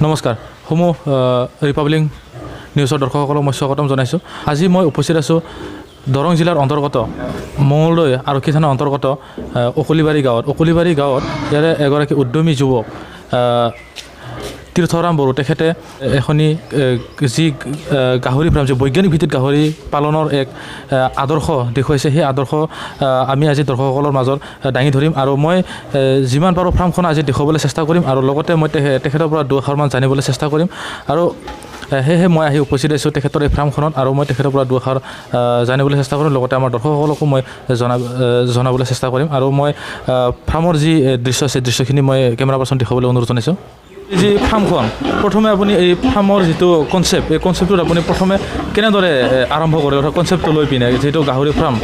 নমস্কাৰ সমূহ ৰিপাব্লিক নিউজৰ দৰ্শকসকলক মই স্বাগতম জনাইছোঁ। আজি মই উপস্থিত আছোঁ দৰং জিলাৰ অন্তৰ্গত মঙলদৈ আৰক্ষী থানাৰ অন্তৰ্গত অকলিবাৰী গাঁৱত ইয়াৰে এগৰাকী উদ্যমী যুৱক তীৰ্থৰাম বড়ো তেখেতে এখনি যি গাহৰি ফাৰ্ম যে বৈজ্ঞানিক ভিত্তিত গাহৰি পালনৰ এক আদৰ্শ দেখুৱাইছে, সেই আদৰ্শ আমি আজি দৰ্শকসকলৰ মাজত দাঙি ধৰিম আৰু মই যিমান পাৰোঁ ফাৰ্মখন আজি দেখুৱাবলৈ চেষ্টা কৰিম আৰু লগতে মই তেখেতৰ পৰা দুআষাৰমান জানিবলৈ চেষ্টা কৰিম আৰু সেয়েহে মই আহি উপস্থিত আছোঁ তেখেতৰ এই ফাৰ্মখনত আৰু মই তেখেতৰ পৰা দুআষাৰ জানিবলৈ চেষ্টা কৰিম, লগতে আমাৰ দৰ্শকসকলকো মই জনাবলৈ চেষ্টা কৰিম আৰু মই ফাৰ্মৰ যি দৃশ্য আছে দৃশ্যখিনি মই কেমেৰা পাৰ্চন দেখুৱাবলৈ অনুৰোধ জনাইছোঁ। যি ফাৰ্মখন প্ৰথমে আপুনি এই ফাৰ্মৰ যিটো কনচেপ্ট, এই কনচেপ্টটোত আপুনি প্ৰথমে কেনেদৰে আৰম্ভ কৰে অৰ্থাৎ কনচেপ্টটো লৈ পিনে যিহেতু গাহৰি ফাৰ্ম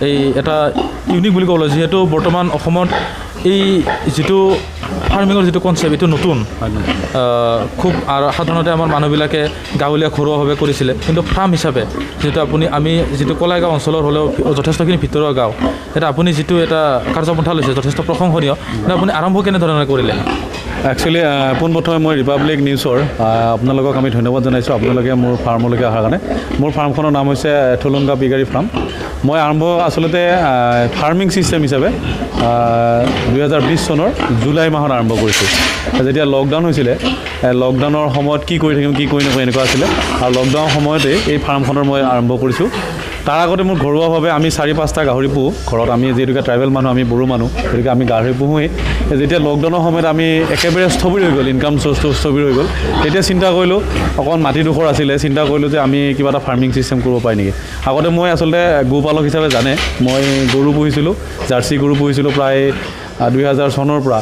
এই এটা ইউনিক বুলি ক'বলৈ, যিহেতু বৰ্তমান অসমত এই যিটো ফাৰ্মিঙৰ যিটো কনচেপ্ট এইটো নতুন খুব আৰু সাধাৰণতে আমাৰ মানুহবিলাকে গাঁৱলীয়া ঘৰুৱাভাৱে কৰিছিলে, কিন্তু ফাৰ্ম হিচাপে যিহেতু আমি যিটো কলাইগাঁও অঞ্চলৰ হ'লেও যথেষ্টখিনি ভিতৰুৱা গাঁও, এটা আপুনি যিটো এটা কাৰ্যপন্থা লৈছে যথেষ্ট প্ৰশংসনীয়, কিন্তু আপুনি আৰম্ভ কেনেধৰণে কৰিলে? একচুৱেলি পোনপ্ৰথমে মই ৰিপাব্লিক নিউজৰ আপোনালোকক আমি ধন্যবাদ জনাইছোঁ আপোনালোকে মোৰ ফাৰ্মলৈকে অহাৰ কাৰণে। মোৰ ফাৰ্মখনৰ নাম হৈছে থুলুংগা পিগাৰী ফাৰ্ম। মই আৰম্ভ আচলতে ফাৰ্মিং ছিষ্টেম হিচাপে 2020 চনৰ জুলাই মাহত আৰম্ভ কৰিছোঁ। যেতিয়া লকডাউন হৈছিলে, লকডাউনৰ সময়ত কি কৰি থাকিম কি কৰি নকৰিম এনেকুৱা আছিলে, আৰু লকডাউনৰ সময়তে এই ফাৰ্মখনৰ মই আৰম্ভ কৰিছোঁ। তাৰ আগতে মোৰ ঘৰুৱাভাৱে আমি 4-5টা গাহৰি পুহোঁ ঘৰত। আমি যিহেতুকে ট্ৰাইবেল মানুহ, আমি বড়ো মানুহ, গতিকে আমি গাহৰি পুহোঁৱেই। যেতিয়া লকডাউনৰ সময়ত আমি একেবাৰে স্থবিৰ হৈ গ'ল, ইনকাম চ'ৰ্চটো স্থবিৰ হৈ গ'ল, তেতিয়া চিন্তা কৰিলোঁ, অকণ মাটিডোখৰ আছিলে, চিন্তা কৰিলোঁ যে আমি কিবা এটা ফাৰ্মিং ছিষ্টেম কৰিব পাৰি নেকি। আগতে মই আচলতে গোপালক হিচাপে জানে, মই গৰু পুহিছিলোঁ, জাৰ্চি গৰু পুহিছিলোঁ প্ৰায় 2000 চনৰ পৰা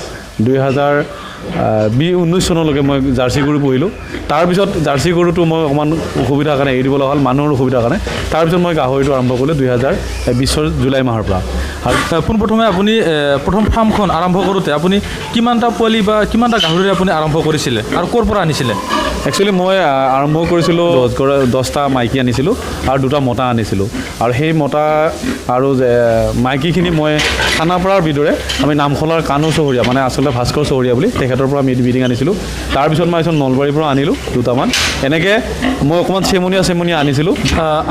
2019 চনলৈকে মই জাৰ্চি গৰু পুহিলোঁ। তাৰপিছত জাৰ্চি গৰুটো মই অকণমান অসুবিধাৰ কাৰণে এৰি দিবলৈ হ'ল, মানুহৰ অসুবিধাৰ কাৰণে। তাৰপিছত মই গাহৰিটো আৰম্ভ কৰিলোঁ 2020 জুলাই মাহৰ পৰা। আৰু পোনপ্ৰথমে আপুনি প্ৰথম ফাৰ্মখন আৰম্ভ কৰোঁতে আপুনি কিমানটা পোৱালি বা কিমানটা গাহৰিৰে আপুনি আৰম্ভ কৰিছিলে আৰু ক'ৰ পৰা আনিছিলে? একচুৱেলি মই আৰম্ভ কৰিছিলোঁ 10টা মাইকী আনিছিলোঁ আৰু 2টা মতা আনিছিলোঁ, আৰু সেই মতা আৰু মাইকীখিনি মই খানাপাৰাৰ ভিতৰে আমি নামখলাৰ কানু চহৰীয়া, মানে আচলতে ভাস্কৰ চহৰীয়া বুলি তেখেতৰ পৰা মিটিং আনিছিলোঁ। তাৰপিছত মই এখন নলবাৰীৰ পৰা আনিলোঁ 2টামান, এনেকৈ মই অকণমান চেমনীয়া আনিছিলোঁ।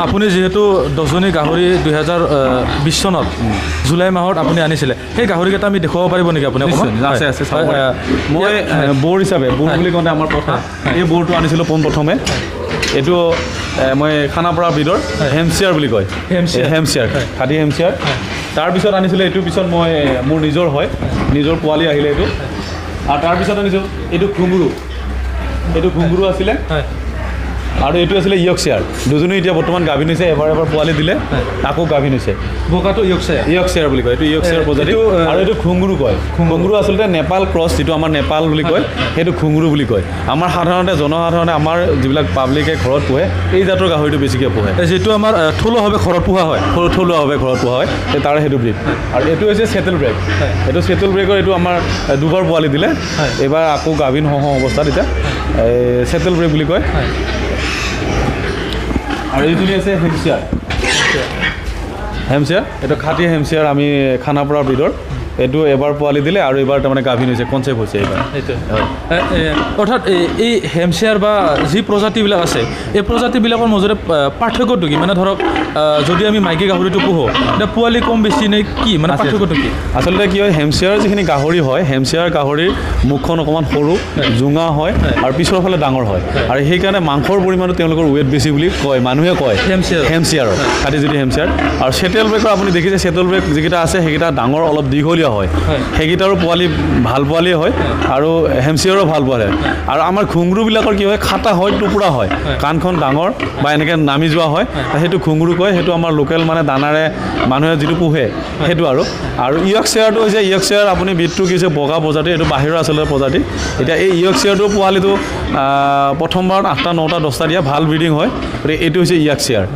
আপুনি যিহেতু 10জনী গাহৰি 2020 চনত জুলাই মাহত আপুনি আনিছিলে, সেই গাহৰিকেইটা আমি দেখুৱাব পাৰিব নেকি আপুনি? আছে মই ব'ৰ হিচাপে, ব'ৰ বুলি কওঁতে আমাৰ কথা, এই ব'ৰটো আনিছিলোঁ পোনপ্ৰথমে। এইটো মই খানাপাৰাৰ ভিতৰত হেমচিয়াৰ বুলি কয়, হেমচিয়াৰ খাটি হেমচিয়াৰ। তাৰপিছত আনিছিলোঁ এইটোৰ পিছত মই মোৰ নিজৰ হয়, নিজৰ পোৱালি আহিলে এইটো। আৰু তাৰপিছত আনিছোঁ এইটো ঘুংগুৰু আছিলে, আৰু এইটো আছিলে ইয়কশ্বেয়াৰ। দুজনী এতিয়া বৰ্তমান গাভিন হৈছে, এবাৰ পোৱালি দিলে, আকৌ গাভিন হৈছে। বগাটো ইয়কশ্বেয়াৰ বুলি কয়, এইটো ইয়কশ্বেয়াৰ প্ৰজাতি। আৰু এইটো ঘুংগুৰু কয়। ঘুংগুৰু আচলতে নেপাল ক্ৰছ, যিটো আমাৰ নেপাল বুলি কয়, সেইটো ঘুংগুৰু বুলি কয়। আমাৰ জনসাধাৰণে আমাৰ যিবিলাক পাব্লিকে ঘৰত পোহে, এই জাতৰ গাহৰিটো বেছিকৈ পোহে, যিটো আমাৰ থলুৱাভাৱে ঘৰত পোহা হয়, থলুৱাভাৱে ঘৰত পোহা হয়, তাৰে সেইটো ব্ৰিড। আৰু এইটো হৈছে চেটেল ব্ৰেক। এইটো চেটেল ব্ৰেকৰ, এইটো আমাৰ 2বাৰ পোৱালি দিলে, এইবাৰ আকৌ গাভিন হওঁ অৱস্থাত এতিয়া চেটেল ব্ৰেক বুলি কয়। আৰু এইজনী আছে হেমচিয়াৰ, এইটো খাটি হেমচিয়াৰ, আমি খানাপাৰাৰ ভিতৰত। এইটো এবাৰ পোৱালি দিলে আৰু এইবাৰ তাৰমানে গাভিন হৈছে, কনচেপ্ট হৈছে এইবাৰ। অৰ্থাৎ এই হেমচিয়াৰ বা যি প্ৰজাতিবিলাক আছে, এই প্ৰজাতিবিলাকৰ মাজতে পাৰ্থক্যটো কি? মানে ধৰক যদি আমি মাইকী গাহৰিটো পোহোঁ, এতিয়া পোৱালি কম বেছি নে কি, মানে পাৰ্থক্যটো কি? আচলতে কি হয়, হেমচিয়াৰ যিখিনি গাহৰি হয়, হেমচিয়াৰ গাহৰিৰ মুখখন অকণমান সৰু, জোঙা হয়, আৰু পিছৰ ফালে ডাঙৰ হয়, আৰু সেইকাৰণে মাংসৰ পৰিমাণটো তেওঁলোকৰ ৱেট বেছি বুলি কয়, মানুহে কয় হেমচিয়াৰৰ, খাটি যদি হেমচিয়াৰ। আৰু চেটেল ব্ৰেকৰ আপুনি দেখিছে, চেটেল ব্ৰেক যিকেইটা আছে সেইকেইটা ডাঙৰ, অলপ দীঘলীয়া হয়, সেইকেইটাৰো পোৱালি ভাল পোৱালি হয়, আৰু হেমচিয়াৰো ভাল পোৱালি হয়। আৰু আমাৰ ঘুংগুৰুবিলাকৰ কি হয়, খাটা হয়, টুকুৰা হয়, কাণখন ডাঙৰ বা এনেকৈ নামি যোৱা হয়, সেইটো ঘুংগুৰু কয়। সেইটো আমাৰ লোকেল মানে দানাৰে মানুহে যিটো পোহে সেইটো। আৰু ইয়কশ্বেয়াৰটো হৈছে, ইয়কশ্বেয়াৰ আপুনি বিটটো কি হৈছে বগা প্ৰজাতি, এইটো বাহিৰৰ আচলতে প্ৰজাতি। এতিয়া এই ইয়কশ্বেয়াৰটো পোৱালিটো প্ৰথমবাৰত 8টা 9টা 10টা দিয়া ভাল ব্ৰিডিং হয়, গতিকে এইটো হৈছে ইয়কশ্বেয়াৰ।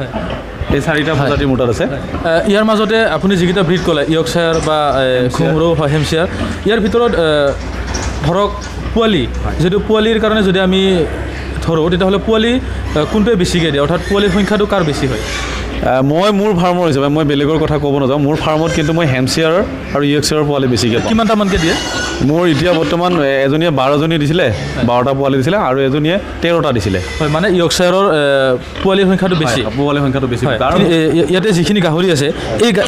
এই 4টা প্ৰজাতিৰ মোৰ তাত আছে। ইয়াৰ মাজতে আপুনি যিকেইটা ব্ৰিড ক'লে, ইয়কশ্বেয়াৰ বা ঘুংগুৰু হয়, হেমচিয়াৰ, ইয়াৰ ভিতৰত ধৰক পোৱালি, যিটো পোৱালিৰ কাৰণে যদি আমি ধৰোঁ, তেতিয়াহ'লে পোৱালি কোনটোৱে বেছিকৈ দিয়ে, অৰ্থাৎ পোৱালিৰ সংখ্যাটো কাৰ বেছি হয়? মই মোৰ ফাৰ্মৰ হিচাপে মই বেলেগৰ কথা ক'ব নাযাওঁ মোৰ ফাৰ্মত কিন্তু মই হেমচিয়াৰ আৰু ইয়ৰ্কশ্বায়াৰৰ পোৱালি বেছিকৈ পাওঁ কিমানটামানকৈ দিয়ে মোৰ এতিয়া বৰ্তমান এজনীয়ে 12জনী দিছিলে 12টা পোৱালি দিছিলে আৰু এজনীয়ে 13টা দিছিলে হয় মানে ইয়ৰ্কশ্বায়াৰৰ পোৱালিৰ সংখ্যাটো বেছি পোৱালিৰ সংখ্যাটো বেছি কাৰণ ইয়াতে যিখিনি গাহৰি আছে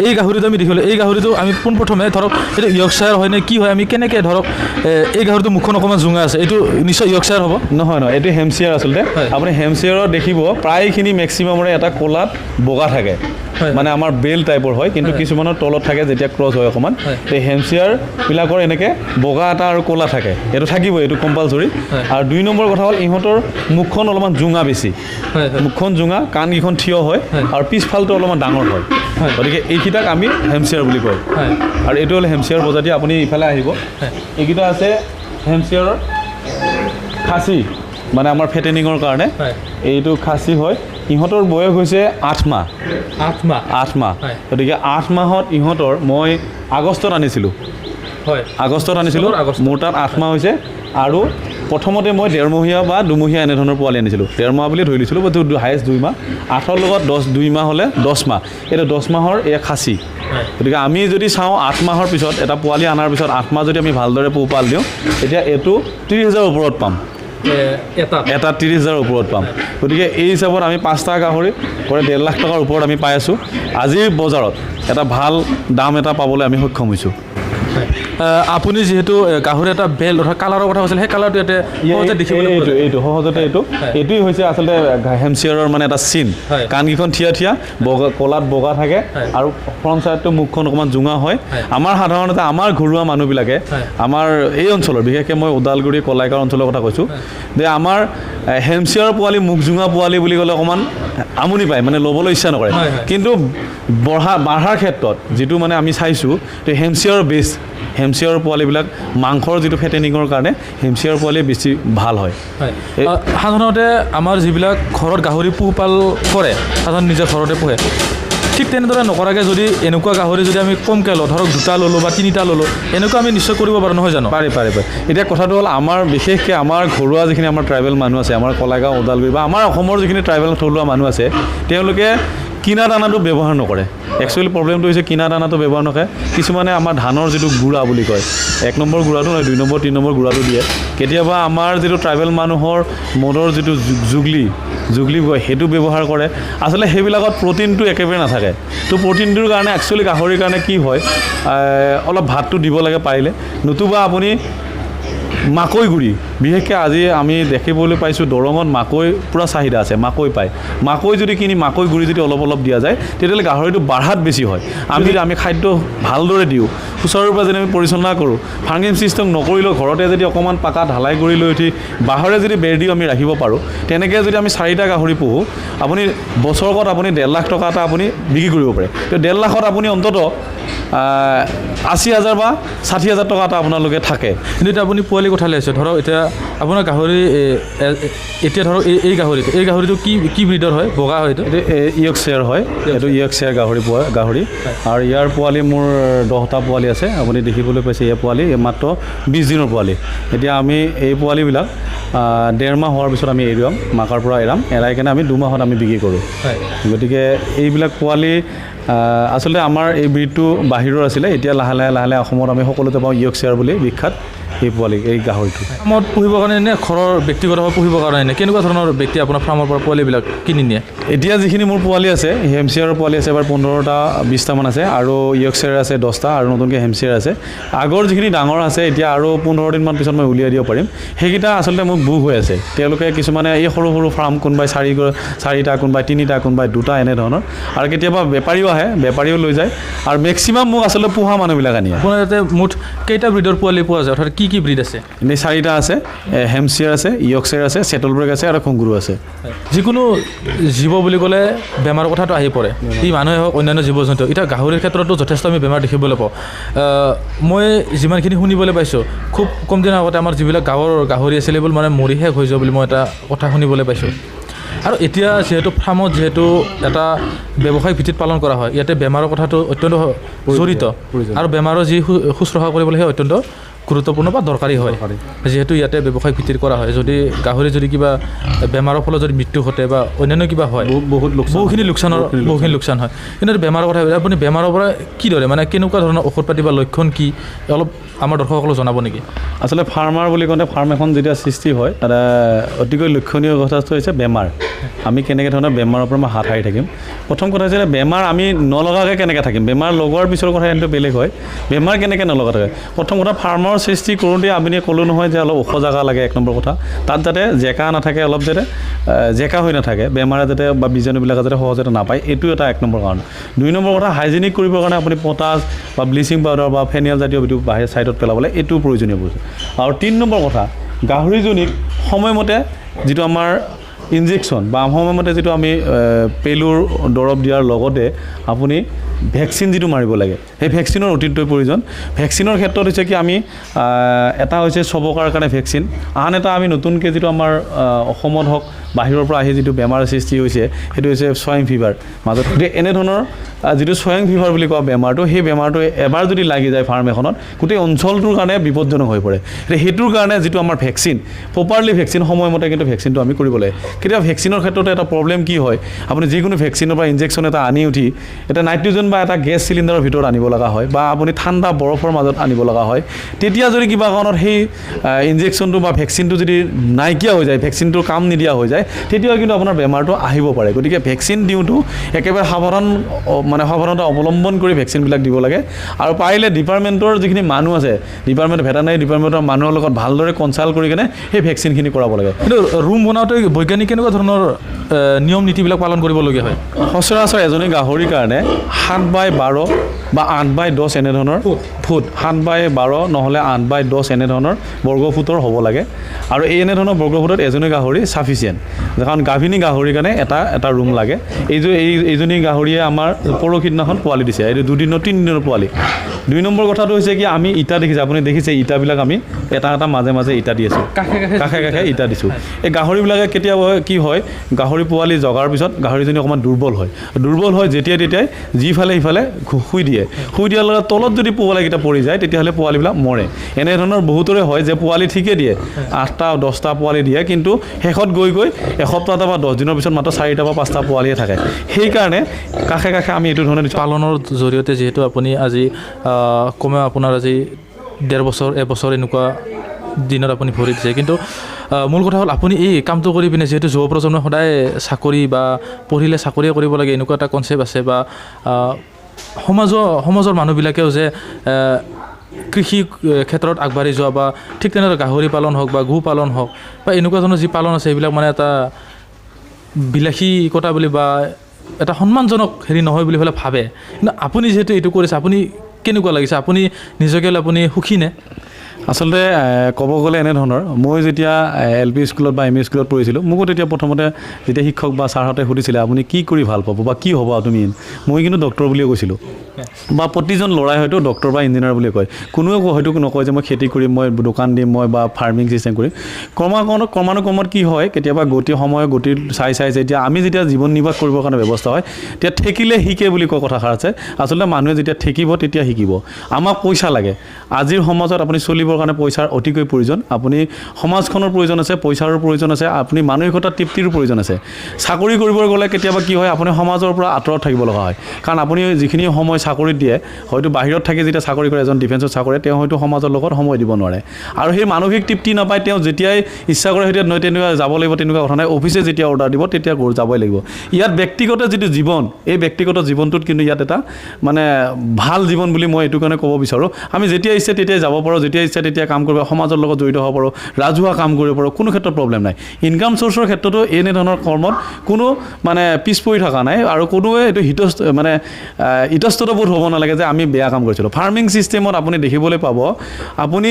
এই গাহৰিটো আমি দেখিলোঁ এই গাহৰিটো আমি পোনপ্ৰথমে ধৰক এইটো ইয়ৰ্কশ্বায়াৰ হয় নে কি হয় আমি কেনেকৈ ধৰক এই গাহৰিটো মুখখন অকণমান জোঙা আছে এইটো নিশ্চয় ইয়ৰ্কশ্বায়াৰ হ'ব নহয় এইটো হেমচিয়াৰ আচলতে আপুনি হেমচিয়াৰত দেখিব প্ৰায়খিনি মেক্সিমামৰে এটা ক'লাত বগা থাকে মানে আমাৰ বেল টাইপৰ হয় কিন্তু কিছুমানৰ তলত থাকে যেতিয়া ক্ৰছ হয় অকণমান এই হেমচিয়াৰবিলাকৰ এনেকৈ বগা এটা আৰু ক'লা থাকে এইটো থাকিব এইটো কম্পালচৰি আৰু 2 নম্বৰ কথা হ'ল ইহঁতৰ মুখখন অলপমান জোঙা বেছি মুখখন জোঙা কাণকেইখন থিয় হয় আৰু পিছফালটো অলপমান ডাঙৰ হয় গতিকে এইকেইটাক আমি হেমচিয়াৰ বুলি কয় আৰু এইটো হ'ল হেমচিয়াৰ প্ৰজাতি আপুনি ইফালে আহিব এইকেইটা আছে হেমচিয়াৰৰ খাচী মানে আমাৰ ফেটেনিঙৰ কাৰণে এইটো খাচী হয় ইহঁতৰ বয়স হৈছে 8 মাহ 8 মাহ গতিকে 8 মাহত ইহঁতৰ মই আগষ্টত আনিছিলোঁ মোৰ তাত 8 মাহ হৈছে আৰু প্ৰথমতে মই 1.5মহীয়া বা 2মহীয়া এনেধৰণৰ পোৱালি আনিছিলোঁ 1.5 মাহ বুলি ধৰি লৈছিলোঁ বা হায়েষ্ট 2 মাহ 8ৰ লগত 2 মাহ হ'লে 10 মাহ এইটো 10 মাহৰ এয়া খাচী গতিকে আমি যদি চাওঁ 8 মাহৰ পিছত এটা পোৱালি অনাৰ পিছত 8 মাহ যদি আমি ভালদৰে পোহপাল দিওঁ তেতিয়া এইটো 30,000 ওপৰত পাম এটা 30,000 ওপৰত পাম গতিকে এই হিচাপত আমি 5টা গাহৰি কৰে 1.5 লাখ টকাৰ ওপৰত আমি পাই আছোঁ আজিৰ বজাৰত এটা ভাল দাম এটা পাবলৈ আমি সক্ষম হৈছোঁ আপুনি যিহেতু গাহৰি এটা বেল অৰ্থাৎ কালাৰৰ কথা কৈছিল সেই কালাৰটো ইয়াতে সহজে দেখিবলৈ এইটো সহজতে এইটোৱেই হৈছে আচলতে হেমচিয়াৰৰ মানে এটা চিন কাণকেইখন থিয়া বগা ক'লাত বগা থাকে আৰু ফ্ৰণ্ট ছাইডটো মুখখন অকণমান জোঙা হয় আমাৰ সাধাৰণতে আমাৰ ঘৰুৱা মানুহবিলাকে আমাৰ এই অঞ্চলৰ বিশেষকৈ মই ওদালগুৰি কলাইগাঁও অঞ্চলৰ কথা কৈছোঁ যে আমাৰ হেমচিয়াৰ পোৱালি মুখ জোঙা পোৱালি বুলি ক'লে অকণমান আমনি পায় মানে ল'বলৈ ইচ্ছা নকৰে কিন্তু বাঢ়াৰ ক্ষেত্ৰত যিটো মানে আমি চাইছোঁ তো হেমচিয়াৰ বেষ্ট হেমচিয়াৰ পোৱালিবিলাক মাংসৰ যিটো ফেটেনিঙৰ কাৰণে হেমচিয়াৰ পোৱালি বেছি ভাল হয় সাধাৰণতে আমাৰ যিবিলাক ঘৰত গাহৰি পোহপাল কৰে সাধাৰণতে নিজৰ ঘৰতে পোহে ঠিক তেনেদৰে নকৰাকৈ যদি এনেকুৱা গাহৰি যদি আমি কমকৈ লওঁ ধৰক 2টা ল'লোঁ বা 3টা ল'লোঁ এনেকুৱা আমি নিশ্চয় কৰিব পাৰোঁ নহয় জানো পাৰে এতিয়া কথাটো হ'ল আমাৰ বিশেষকৈ আমাৰ ঘৰুৱা যিখিনি আমাৰ ট্ৰাইবেল মানুহ আছে আমাৰ কলাইগাঁও ওদালগুৰি বা আমাৰ অসমৰ যিখিনি ট্ৰাইবেল থলুৱা মানুহ আছে তেওঁলোকে কিনা দানাটো ব্যৱহাৰ নকৰে একচুৱেলি প্ৰব্লেমটো হৈছে কিনা দানাটো ব্যৱহাৰ নকৰে কিছুমানে আমাৰ ধানৰ যিটো গুড়া বুলি কয় 1 নম্বৰ গুড়াটো নহয় 2 নম্বৰ 3 নম্বৰ গুড়াটো দিয়ে কেতিয়াবা আমাৰ যিটো ট্ৰাইবেল মানুহৰ মদৰ যিটো জুগলি কয় সেইটো ব্যৱহাৰ কৰে আচলতে সেইবিলাকত প্ৰটিনটো একেবাৰে নাথাকে তো প্ৰটিনটোৰ কাৰণে একচুৱেলি গাহৰিৰ কাৰণে কি হয় অলপ ভাতটো দিব লাগে পাৰিলে নতুবা আপুনি মাকৈ গুড়ি বিশেষকৈ আজি আমি দেখিবলৈ পাইছোঁ দৰঙত মাকৈ পূৰা চাহিদা আছে মাকৈ পায় মাকৈ যদি কিনি মাকৈ গুড়ি যদি অলপ দিয়া যায় তেতিয়াহ'লে গাহৰিটো বাঢ়াত বেছি হয় আমি খাদ্য ভালদৰে দিওঁ ওচৰৰ পৰা যদি আমি পৰিচালনা কৰোঁ ফাৰ্মিং ছিষ্টেম নকৰিলেও ঘৰতে যদি অকণমান পাকা ঢালাই কৰি লৈ উঠি বাঁহৰে যদি বেৰ দিও আমি ৰাখিব পাৰোঁ তেনেকৈ যদি আমি 4টা গাহৰি পোহোঁ আপুনি বছৰকত আপুনি 1.5 লাখ টকা এটা আপুনি বিক্ৰী কৰিব পাৰে তো 1.5 লাখত আপুনি অন্ততঃ 80,000 বা 60,000 টকা এটা আপোনালোকে থাকে কিন্তু এতিয়া আপুনি পোৱালি কথা লৈছে ধৰক এতিয়া আপোনাৰ গাহৰি এতিয়া ধৰক এই গাহৰিটো কি ব্ৰিডৰ হয় বগা হয় এইটো ইয়ৰ্কশ্বায়াৰ হয় এইটো ইয়ৰ্কশ্বায়াৰ গাহৰি আৰু ইয়াৰ পোৱালি মোৰ 10টা পোৱালি আছে আপুনি দেখিবলৈ পাইছে এই পোৱালি মাত্ৰ 20 দিনৰ পোৱালি এতিয়া আমি এই পোৱালিবিলাক 1.5 মাহ হোৱাৰ পিছত আমি এৰিম মাকৰ পৰা এৰাই কিনে আমি 2 মাহত আমি বিক্ৰী কৰোঁ গতিকে এইবিলাক পোৱালি আচলতে আমাৰ এই ব্ৰিডটো বাহিৰৰ আছিলে এতিয়া লাহে লাহে অসমত আমি সকলোতে পাওঁ ইয়ৰ্কশ্বায়াৰ বুলি বিখ্যাত এই পোৱালি এই গাহৰিটো ফাৰ্মত পুহিবৰ কাৰণে নে ঘৰৰ ব্যক্তিগতভাৱে পুহিবৰ কাৰণে কেনেকুৱা ধৰণৰ ব্যক্তি আপোনাৰ ফাৰ্মৰ পৰা পোৱালিবিলাক কিনি নিয়ে এতিয়া যিখিনি মোৰ পোৱালি আছে হেমচিয়াৰৰ পোৱালি আছে এবাৰ 15টা 20টামান আছে আৰু ইয়ৰ্কশ্বায়াৰ আছে 10টা আৰু নতুনকৈ হেমচিয়াৰ আছে আগৰ যিখিনি ডাঙৰ আছে এতিয়া আৰু 15 দিনমান পিছত মই উলিয়াই দিব পাৰিম সেইকেইটা আচলতে মোক বুক হৈ আছে তেওঁলোকে কিছুমানে এই সৰু ফাৰ্ম কোনোবাই 4টা কোনোবাই 3টা কোনোবাই 2টা এনেধৰণৰ আৰু কেতিয়াবা বেপাৰীও লৈ যায় আৰু মেক্সিমাম মোক আচলতে পোহা মানুহবিলাক আনি আপোনাৰ ইয়াতে মুঠ কেইটা ব্ৰিডৰ পোৱালি পোৱা যায় অৰ্থাৎ কি ব্ৰিড আছে এনেই 4টা আছে হেমচিয়াৰ আছে ইয়ৰ্কশ্বায়াৰ আছে চেটলবাৰ্গ আছে আৰু খংগুৰু আছে যিকোনো জীৱ বুলি ক'লে বেমাৰৰ কথাটো আহি পৰে ই মানুহে হওক অন্যান্য জীৱ জন্তু এতিয়া গাহৰিৰ ক্ষেত্ৰতো যথেষ্ট আমি বেমাৰ দেখিবলৈ পাওঁ মই যিমানখিনি শুনিবলৈ পাইছোঁ খুব কম দিনৰ আগতে আমাৰ যিবিলাক গাঁৱৰ গাহৰি আছিল এইবোৰ মানে মৰি শেষ হৈ যোৱা বুলি মই এটা কথা শুনিবলৈ পাইছোঁ আৰু এতিয়া যিহেতু ফাৰ্মত যিহেতু এটা ব্যৱসায়িক ভিত্তিত পালন কৰা হয় ইয়াতে বেমাৰৰ কথাটো অত্যন্ত জড়িত আৰু বেমাৰৰ যি শুশ্ৰূষা কৰিবলৈ সেই অত্যন্ত গুৰুত্বপূৰ্ণ বা দৰকাৰী হয় যিহেতু ইয়াতে ব্যৱসায়িক ভিত্তিত কৰা হয় যদি গাহৰি যদি কিবা বেমাৰৰ ফলত যদি মৃত্যু ঘটে বা অন্যান্য কিবা হয় বহুখিনি লোকচান হয় কিন্তু বেমাৰৰ কথা আপুনি বেমাৰৰ পৰা কিদৰে মানে কেনেকুৱা ধৰণৰ ঔষধ পাতি বা লক্ষণ কি অলপ আমাৰ দৰ্শকসকলক জনাব নেকি আচলতে ফাৰ্মাৰ বুলি কওঁতে ফাৰ্ম এখন যেতিয়া সৃষ্টি হয় তাতে অতিকৈ লক্ষণীয় কথাটো হৈছে বেমাৰ আমি কেনেকৈ ধৰণৰ বেমাৰৰ পৰা হাত সাৰি থাকিম প্ৰথম কথা হৈছে বেমাৰ আমি নলগাকৈ কেনেকৈ থাকিম বেমাৰ লগোৱাৰ পিছৰ কথা কিন্তু বেলেগ হয় বেমাৰ কেনেকৈ নলগা থাকে প্ৰথম কথা ফাৰ্মৰ সৃষ্টি কৰোঁতে আপুনি ক'লোঁ নহয় যে অলপ ওখ জেগা লাগে এক নম্বৰ কথা তাত যাতে জেকা নাথাকে অলপ যাতে জেকা হৈ নাথাকে বেমাৰে যাতে বা বীজাণুবিলাকে যাতে সহজতে নাপায় এইটো এটা এক নম্বৰ কাৰণ 2 নম্বৰ কথা হাইজেনিক কৰিবৰ কাৰণে আপুনি পটাছ বা ব্লিচিং পাউডাৰ বা ফেনিয়েল জাতীয় এইটো বাহিৰ ছাইডত পেলাবলৈ এইটো প্ৰয়োজনীয় বস্তু আৰু 3 নম্বৰ কথা গাহৰিজনীক সময়মতে যিটো আমাৰ ইনজেকশ্যন বা সময়মতে যিটো আমি পেলুৰ দৰৱ দিয়াৰ লগতে আপুনি ভেকচিন যিটো মাৰিব লাগে সেই ভেকচিনৰ অতিকৈ প্ৰয়োজন ভেকচিনৰ ক্ষেত্ৰত হৈছে কি আমি এটা হৈছে চবকাৰ কাৰণে ভেকচিন আন এটা আমি নতুনকৈ যিটো আমাৰ অসমত হওক বাহিৰৰ পৰা আহি যিটো বেমাৰ সৃষ্টি হৈছে সেইটো হৈছে সোৱাইন ফিভাৰ মাজত গতিকে এনেধৰণৰ যিটো সোৱাইন ফিভাৰ বুলি কোৱা বেমাৰটো সেই বেমাৰটো এবাৰ যদি লাগি যায় ফাৰ্ম এখনত গোটেই অঞ্চলটোৰ কাৰণে বিপদজনক হৈ পৰে সেইটোৰ কাৰণে যিটো আমাৰ ভেকচিন প্ৰপাৰলি ভেকচিন সময়মতে কিন্তু ভেকচিনটো আমি কৰিব লাগে কেতিয়াবা ভেকচিনৰ ক্ষেত্ৰত এটা প্ৰব্লেম কি হয় আপুনি যিকোনো ভেকচিনৰ পৰা ইনজেকশ্যন এটা আনি উঠি এটা নাইট্ৰজেন বা এটা গেছ চিলিণ্ডাৰৰ ভিতৰত আনিব লগা হয় বা আপুনি ঠাণ্ডা বৰফৰ মাজত আনিব লগা হয় তেতিয়া যদি কিবা কাৰণত সেই ইনজেকশ্যনটো বা ভেকচিনটো যদি নাইকিয়া হৈ যায় ভেকচিনটোৰ কাম নিদিয়া হৈ যায় তেতিয়া কিন্তু আপোনাৰ বেমাৰটো আহিব পাৰে গতিকে ভেকচিন দিওঁতো একেবাৰে সাৱধানতা অৱলম্বন কৰি ভেকচিনবিলাক দিব লাগে আৰু পাৰিলে ডিপাৰ্টমেণ্টৰ যিখিনি মানুহ আছে ভেটেনাৰী ডিপাৰ্টমেণ্টৰ মানুহৰ লগত ভালদৰে কনচাল্ট কৰি কিনে সেই ভেকচিনখিনি কৰাব লাগে কিন্তু ৰুম বনাওঁতে বৈজ্ঞানিক কেনেকুৱা ধৰণৰ নিয়ম নীতিবিলাক পালন কৰিবলগীয়া হয় সচৰাচৰ এজনী গাহৰিৰ কাৰণে 7x12 বা 8x10 এনেধৰণৰ ফুট 7x12 নহ'লে 8x10 এনেধৰণৰ বৰ্গফুটৰ হ'ব লাগে আৰু এই এনেধৰণৰ বৰ্গফুটত এজনী গাহৰি চাফিচিয়েণ্ট কাৰণ গাভিনী গাহৰিৰ কাৰণে এটা ৰুম লাগে এইজনী গাহৰিয়ে আমাৰ পৰহি দিনাখন পোৱালি দিছে এইটো 2 দিনৰ 3 দিনৰ পোৱালি 2 নম্বৰ কথাটো হৈছে কি আমি ইটা দেখিছে আপুনি দেখিছে ইটাবিলাক আমি এটা মাজে ইটা দি আছোঁ কাষে ইটা দিছোঁ এই গাহৰিবিলাকে কেতিয়াবা কি হয় গাহৰি পোৱালি জগাৰ পিছত গাহৰিজনী অকণমান দুৰ্বল হয় যেতিয়াই তেতিয়াই যিফালে সিফালে শুই দিয়াৰ লগত তলত যদি পোৱালিকেইটা পৰি যায় তেতিয়াহ'লে পোৱালিবিলাক মৰে এনেধৰণৰ বহুতৰে হয় যে পোৱালি ঠিকে দিয়ে 8টা 10টা পোৱালি দিয়ে কিন্তু শেষত গৈ এসপ্তাহটা বা 10 দিনৰ পিছত মাত্ৰ 4টা বা 5টা পোৱালিয়ে থাকে সেইকাৰণে কাষে আমি এইটো ধৰণে পালনৰ জৰিয়তে যিহেতু আপুনি আজি কমেও আপোনাৰ আজি 1.5 বছৰ 1 বছৰ এনেকুৱা দিনত আপুনি ভৰি দিছে কিন্তু মূল কথা হ'ল আপুনি এই কামটো কৰি পিনে যিহেতু যুৱ প্ৰজন্মই সদায় চাকৰি বা পঢ়িলে চাকৰিয়ে কৰিব লাগে এনেকুৱা এটা কনচেপ্ট আছে বা সমাজৰ মানুহবিলাকেও যে কৃষি ক্ষেত্ৰত আগবাঢ়ি যোৱা বা ঠিক তেনেদৰে গাহৰি পালন হওক বা গো পালন হওক বা এনেকুৱা ধৰণৰ যি পালন আছে সেইবিলাক মানে এটা বিলাসীকতা বুলি বা এটা সন্মানজনক হেৰি নহয় বুলি পেলাই ভাবে কিন্তু আপুনি যিহেতু এইটো কৰিছে আপুনি কেনেকুৱা লাগিছে আপুনি নিজকে আপুনি সুখী নে আচলতে ক'ব গ'লে এনেধৰণৰ মই যেতিয়া LP স্কুলত বা ME স্কুলত পঢ়িছিলোঁ মোকো তেতিয়া প্ৰথমতে যেতিয়া শিক্ষক বা ছাৰহঁতে সুধিছিলে আপুনি কি কৰি ভাল পাব বা কি হ'ব তুমি মই কিন্তু ডক্টৰ বুলিয়ে কৈছিলোঁ বা প্ৰতিজন ল'ৰাই হয়তো ডক্টৰ বা ইঞ্জিনিয়াৰ বুলি কয় কোনোৱে হয়তো নকয় যে মই খেতি কৰিম মই দোকান দিম মই বা ফাৰ্মিং চিষ্টেম কৰিম ক্ৰমানুক্ৰমত কি হয় কেতিয়াবা গতি চাই যেতিয়া আমি যেতিয়া জীৱন নিৰ্বাহ কৰিবৰ কাৰণে ব্যৱস্থা হয় তেতিয়া ঠেকিলে শিকে বুলি কোৱা কথাষাৰ আছে আচলতে মানুহে যেতিয়া ঠেকিব তেতিয়া শিকিব আমাক পইচা লাগে আজিৰ সমাজত আপুনি চলিবৰ কাৰণে পইচাৰ অতিকৈ প্ৰয়োজন আপুনি সমাজখনৰ প্ৰয়োজন আছে পইচাৰো প্ৰয়োজন আছে আপুনি মানসিকতা তৃপ্তিৰো প্ৰয়োজন আছে চাকৰি কৰিব গ'লে কেতিয়াবা কি হয় আপুনি সমাজৰ পৰা আঁতৰত থাকিব লগা হয় কাৰণ আপুনি যিখিনি সময় চাকৰিত দিয়ে হয়তো বাহিৰত থাকি যেতিয়া চাকৰি কৰে এজন ডিফেন্সত চাকৰি তেওঁ হয়তো সমাজৰ লগত সময় দিব নোৱাৰে আৰু সেই মানসিক তৃপ্তি নাপায় তেওঁ যেতিয়াই ইচ্ছা কৰে তেতিয়া নহয় তেনেকুৱা যাব লাগিব তেনেকুৱা কথা নাই অফিচে যেতিয়া অৰ্ডাৰ দিব তেতিয়া যাবই লাগিব ইয়াত ব্যক্তিগত যিটো জীৱন এই ব্যক্তিগত জীৱনটোত কিন্তু ইয়াত এটা মানে ভাল জীৱন বুলি মই এইটো কাৰণে ক'ব বিচাৰোঁ আমি যেতিয়া ইচ্ছা তেতিয়াই যাব পাৰোঁ যেতিয়া ইচ্ছা তেতিয়া কাম কৰিব সমাজৰ লগত জড়িত হ'ব পাৰোঁ ৰাজহুৱা কাম কৰিব পাৰোঁ কোনো ক্ষেত্ৰত প্ৰব্লেম নাই ইনকাম চ'ৰ্চৰ ক্ষেত্ৰতো এনেধৰণৰ কৰ্মত কোনো মানে পিছ পৰি থকা নাই আৰু কোনোৱে এইটো ইতস্ততবোধ হ'ব নালাগে যে আমি বেয়া কাম কৰিছিলোঁ ফাৰ্মিং চিষ্টেমত আপুনি দেখিবলৈ পাব আপুনি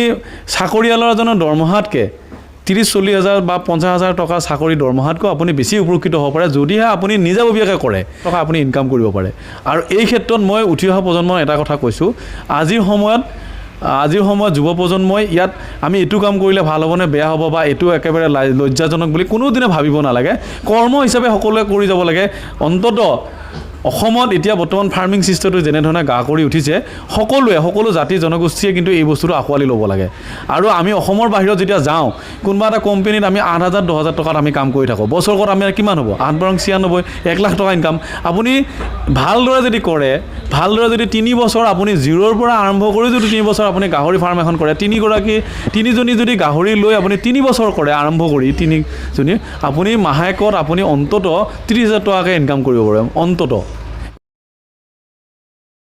চাকৰিয়ালৰ এজনৰ দৰমহাতকৈ 30-40 হাজাৰ বা 50 হাজাৰ টকা চাকৰি দৰমহাতকৈ আপুনি বেছি উপকৃত হ'ব পাৰে যদিহে আপুনি নিজাববীয়াকৈ কৰে টকা আপুনি ইনকাম কৰিব পাৰে আৰু এই ক্ষেত্ৰত মই উঠি অহা প্ৰজন্মৰ এটা কথা কৈছোঁ আজিৰ সময়ত যুৱ প্ৰজন্মই ইয়াত আমি এইটো কাম কৰিলে ভাল হ'বনে বেয়া হ'ব বা এইটো একেবাৰে লজ্জাজনক বুলি কোনোদিনে ভাবিব নালাগে কৰ্ম হিচাপে সকলোৱে কৰি যাব লাগে অন্ততঃ অসমত এতিয়া বৰ্তমান ফাৰ্মিং চিষ্টেমটো যেনেধৰণে গা কৰি উঠিছে সকলো জাতি জনগোষ্ঠীয়ে কিন্তু এই বস্তুটো আঁকোৱালি ল'ব লাগে আৰু আমি অসমৰ বাহিৰত যেতিয়া যাওঁ কোনোবা এটা কোম্পানীত আমি 8,000 10,000 টকাত আমি কাম কৰি থাকোঁ বছৰত আমি কিমান হ'ব 8×96 1 লাখ টকা ইনকাম আপুনি ভালদৰে যদি কৰে ভালদৰে যদি 3 বছৰ আপুনি জিৰ'ৰ পৰা আৰম্ভ কৰি যদি 3 বছৰ আপুনি গাহৰি ফাৰ্ম এখন কৰে তিনিজনী যদি গাহৰি লৈ আপুনি 3 বছৰ কৰে আৰম্ভ কৰি 3জনী আপুনি মাহেকত আপুনি অন্ততঃ 30,000 টকাকৈ ইনকাম কৰিব পাৰে অন্ততঃ